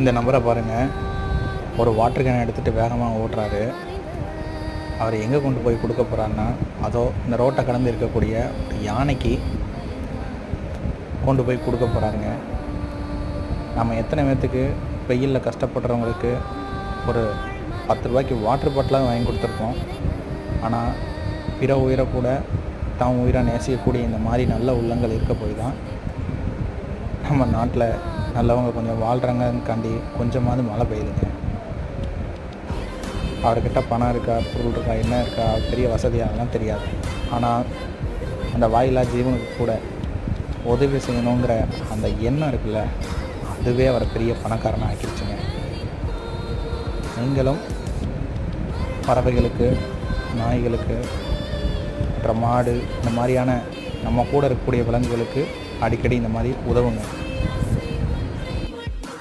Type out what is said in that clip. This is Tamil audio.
இந்த நம்பரை பாருங்கள். ஒரு வாட்டர் கேனை எடுத்துகிட்டு வேகமாக ஓட்டுறாரு. அவர் எங்கே கொண்டு போய் கொடுக்க போகிறாருன்னா, அதோ இந்த ரோட்டை கடந்து இருக்கக்கூடிய ஒரு யானைக்கு கொண்டு போய் கொடுக்க போகிறாருங்க. நம்ம எத்தனை பேர்த்துக்கு வெயிலில் கஷ்டப்படுறவங்களுக்கு ஒரு 10 ரூபாய்க்கு வாட்டர் பாட்டிலாக வாங்கி கொடுத்துருக்கோம். ஆனால் பிற உயிரை கூட தான் உயிரை நேசிக்கக்கூடிய இந்த மாதிரி நல்ல உள்ளங்கள் இருக்க போய் தான் நம்ம நாட்டில் நல்லவங்க கொஞ்சம் வாழ்கிறாங்கக்காண்டி கொஞ்சமாவது மழை பெய்யுதுங்க. அவர்கிட்ட பணம் இருக்கா, பொருள் இருக்கா, என்ன இருக்கா, பெரிய வசதி அதெல்லாம் தெரியாது. ஆனால் அந்த வாயிலா ஜீவனுக்கு கூட உதவி செய்யணுங்கிற அந்த எண்ணம் இருக்குல்ல, அதுவே அவரை பெரிய பணக்காரனாக ஆக்கிடுச்சுங்க. நீங்களும் பறவைகளுக்கு, நாய்களுக்கு, மற்ற மாடு, இந்த மாதிரியான நம்ம கூட இருக்கக்கூடிய விலங்குகளுக்கு அடிக்கடி இந்த மாதிரி உதவுங்க.